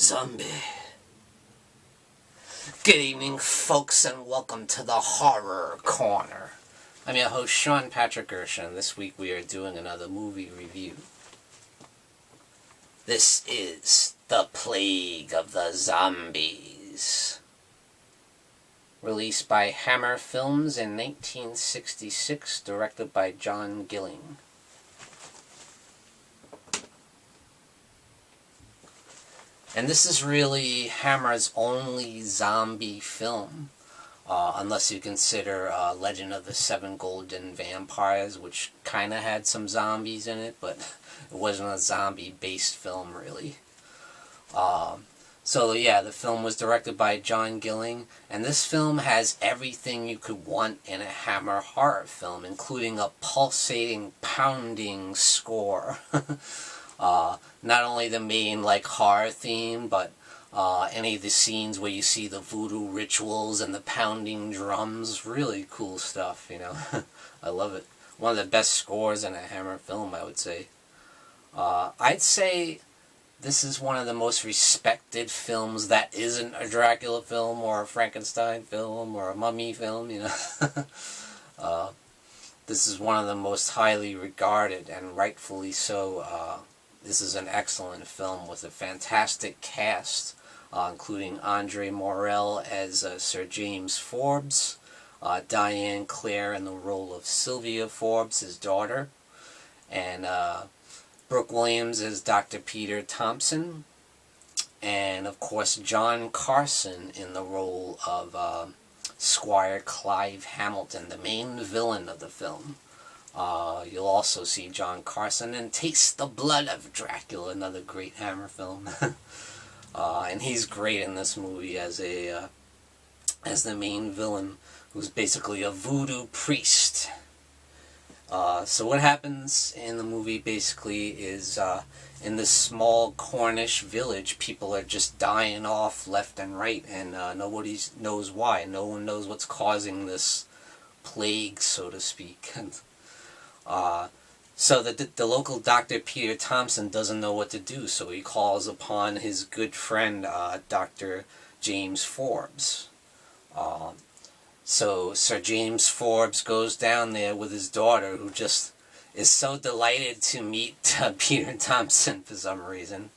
Zombie. Good evening, folks, and welcome to the Horror Corner. I'm your host, Sean Patrick Erschen, and this week we are doing another movie review. This is The Plague of the Zombies. Released by Hammer Films in 1966, directed by John Gilling. And this is really Hammer's only zombie film, unless you consider Legend of the Seven Golden Vampires, which kind of had some zombies in it, but it wasn't a zombie-based film, really. So yeah, the film was directed by John Gilling, and this film has everything you could want in a Hammer horror film, including a pulsating, pounding score. Not only the main horror theme, but any of the scenes where you see the voodoo rituals and the pounding drums. Really cool stuff, you know. I love it. One of the best scores in a Hammer film, I would say. I'd say this is one of the most respected films that isn't a Dracula film or a Frankenstein film or a mummy film, you know. This is one of the most highly regarded, and rightfully so. This is an excellent film with a fantastic cast, including Andre Morel as Sir James Forbes, Diane Clare in the role of Sylvia Forbes, his daughter, and Brooke Williams as Dr. Peter Thompson, and of course John Carson in the role of Squire Clive Hamilton, the main villain of the film. You'll also see John Carson in Taste the Blood of Dracula, another great Hammer film. And he's great in this movie as the main villain, who's basically a voodoo priest. So what happens in the movie basically is in this small Cornish village, people are just dying off left and right, and nobody knows why. No one knows what's causing this plague, so to speak. So the local Dr. Peter Thompson doesn't know what to do, so he calls upon his good friend, Dr. James Forbes. So Sir James Forbes goes down there with his daughter, who just is so delighted to meet Peter Thompson for some reason.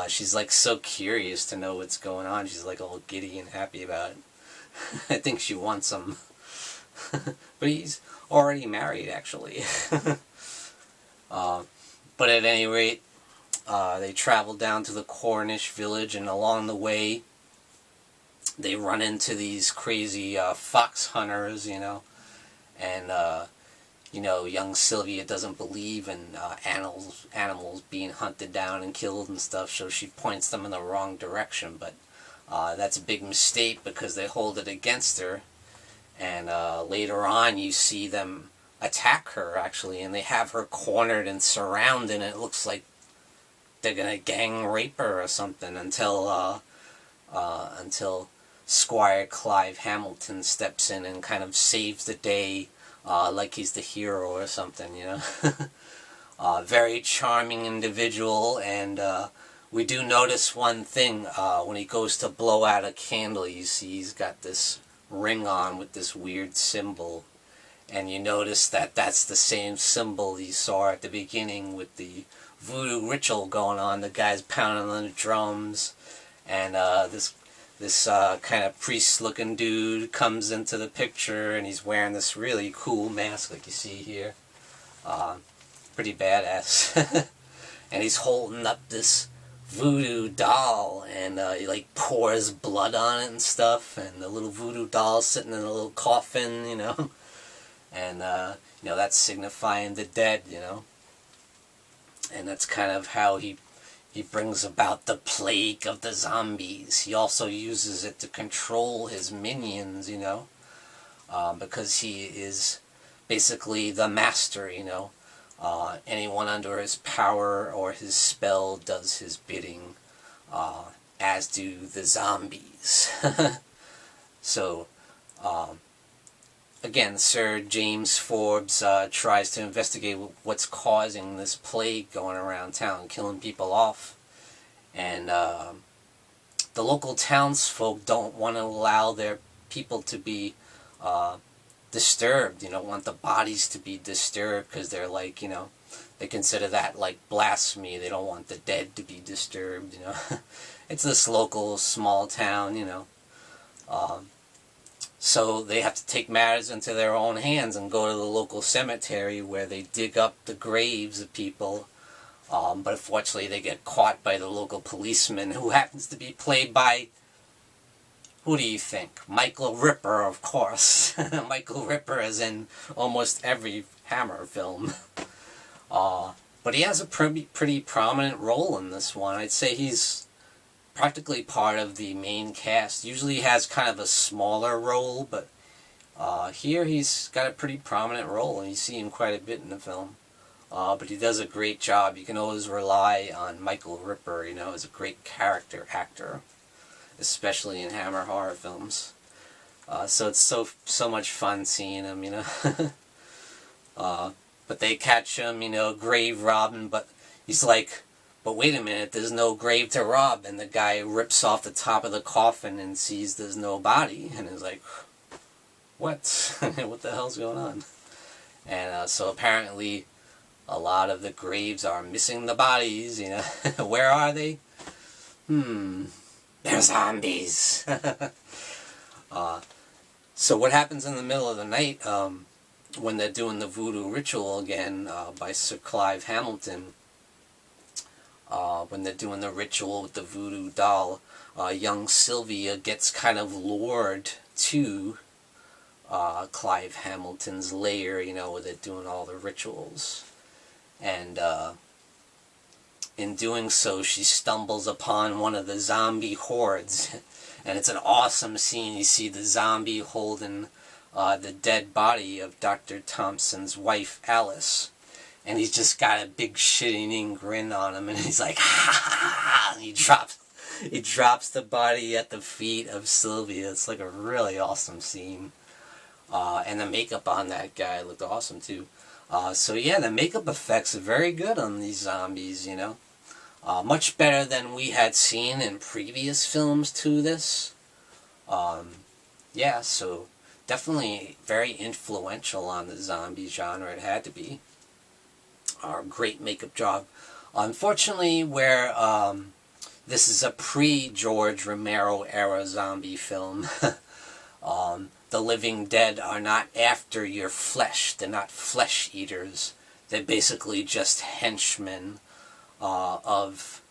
She's so curious to know what's going on. She's all giddy and happy about it. I think she wants him. But he's already married, actually. But at any rate, they travel down to the Cornish village, and along the way they run into these crazy fox hunters, you know. And young Sylvia doesn't believe in animals being hunted down and killed and stuff, so she points them in the wrong direction. But that's a big mistake, because they hold it against her. And later on you see them attack her, actually, and they have her cornered and surrounded, and it looks like they're gonna gang rape her or something, until Squire Clive Hamilton steps in and kind of saves the day, like he's the hero or something, you know. Very charming individual, and we do notice one thing. When he goes to blow out a candle, you see he's got this ring on with this weird symbol, and you notice that that's the same symbol you saw at the beginning with the voodoo ritual going on. The guy's pounding on the drums, and this kind of priest-looking dude comes into the picture, and he's wearing this really cool mask like you see here. Pretty badass. And he's holding up this voodoo doll, and he pours blood on it and stuff, and the little voodoo doll's sitting in a little coffin, you know. And that's signifying the dead, you know. And that's kind of how he brings about the plague of the zombies. He also uses it to control his minions, you know, because he is basically the master, you know. Anyone under his power or his spell does his bidding, as do the zombies. So, again, Sir James Forbes tries to investigate what's causing this plague going around town, killing people off. And the local townsfolk don't want to allow their people to be disturbed. You don't want the bodies to be disturbed because they're like, they consider that like blasphemy. They don't want the dead to be disturbed. It's this local small town. So they have to take matters into their own hands and go to the local cemetery where they dig up the graves of people. But unfortunately they get caught by the local policeman, who happens to be played by, who do you think? Michael Ripper, of course. Michael Ripper is in almost every Hammer film. But he has a pretty prominent role in this one. I'd say he's practically part of the main cast. Usually he has kind of a smaller role, but here he's got a pretty prominent role, and you see him quite a bit in the film. But he does a great job. You can always rely on Michael Ripper, as a great character actor, especially in Hammer horror films. So it's so much fun seeing him, But they catch him, grave robbing, but he's like, but wait a minute, there's no grave to rob. And the guy rips off the top of the coffin and sees there's no body. And is like, what? What the hell's going on? And so apparently a lot of the graves are missing the bodies, Where are they? They're zombies. So what happens in the middle of the night, when they're doing the voodoo ritual again, by Sir Clive Hamilton, when they're doing the ritual with the voodoo doll, young Sylvia gets kind of lured to Clive Hamilton's lair, where they're doing all the rituals. And in doing so, she stumbles upon one of the zombie hordes. And it's an awesome scene. You see the zombie holding the dead body of Dr. Thompson's wife, Alice. And he's just got a big shit-eating grin on him, and he's like, ha ha ha, and he drops the body at the feet of Sylvia. It's like a really awesome scene. And the makeup on that guy looked awesome too. So yeah, the makeup effects are very good on these zombies, much better than we had seen in previous films to this. Yeah, so definitely very influential on the zombie genre. It had to be. Great makeup job. Unfortunately, where this is a pre-George Romero era zombie film, the living dead are not after your flesh. They're not flesh eaters. They're basically just henchmen of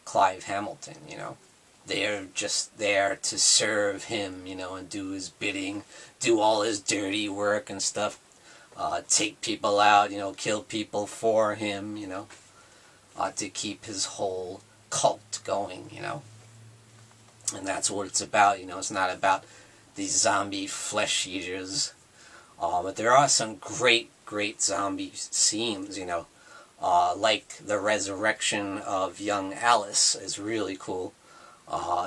Clive Hamilton, They're just there to serve him, and do his bidding, do all his dirty work and stuff. Take people out, kill people for him, to keep his whole cult going, And that's what it's about, It's not about these zombie flesh eaters. But there are some great zombie scenes, like the resurrection of young Alice is really cool.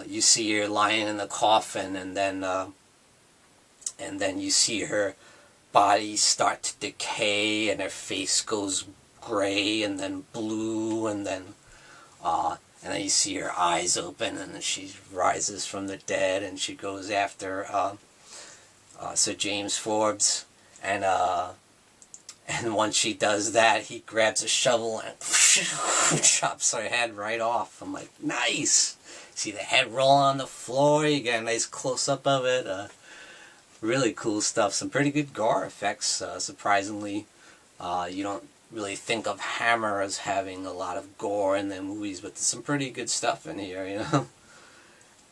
You see her lying in the coffin, and then you see her body start to decay, and her face goes gray and then blue, and then you see her eyes open, and then she rises from the dead, and she goes after Sir James Forbes, and once she does that, he grabs a shovel and chops her head right off. I'm like, nice! See the head roll on the floor, you get a nice close-up of it. Really cool stuff. Some pretty good gore effects, surprisingly. You don't really think of Hammer as having a lot of gore in their movies, but there's some pretty good stuff in here,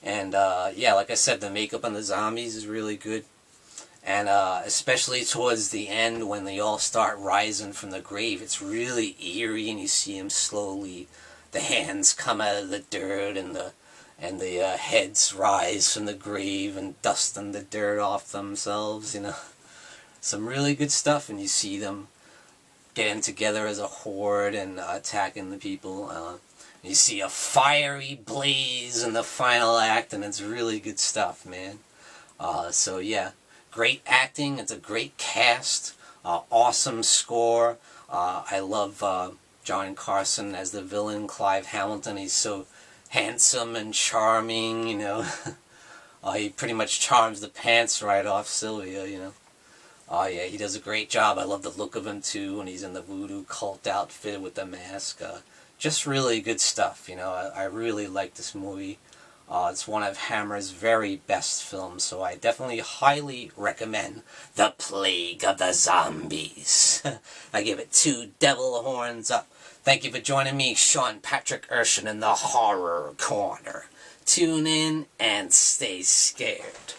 And, yeah, like I said, the makeup on the zombies is really good. And especially towards the end, when they all start rising from the grave, it's really eerie, and you see them slowly, the hands come out of the dirt, and the heads rise from the grave and dusting the dirt off themselves, Some really good stuff, and you see them getting together as a horde and attacking the people. You see a fiery blaze in the final act, and it's really good stuff, man. So yeah, great acting. It's a great cast. Awesome score. I love John Carson as the villain, Clive Hamilton. He's so handsome and charming, you know. He pretty much charms the pants right off Sylvia, you know. Oh yeah, he does a great job. I love the look of him too when he's in the voodoo cult outfit with the mask. Just really good stuff, you know. I really like this movie. It's one of Hammer's very best films, so I definitely highly recommend The Plague of the Zombies. I give it 2 devil horns up. Thank you for joining me, Sean Patrick Erschen, in the Horror Corner. Tune in and stay scared.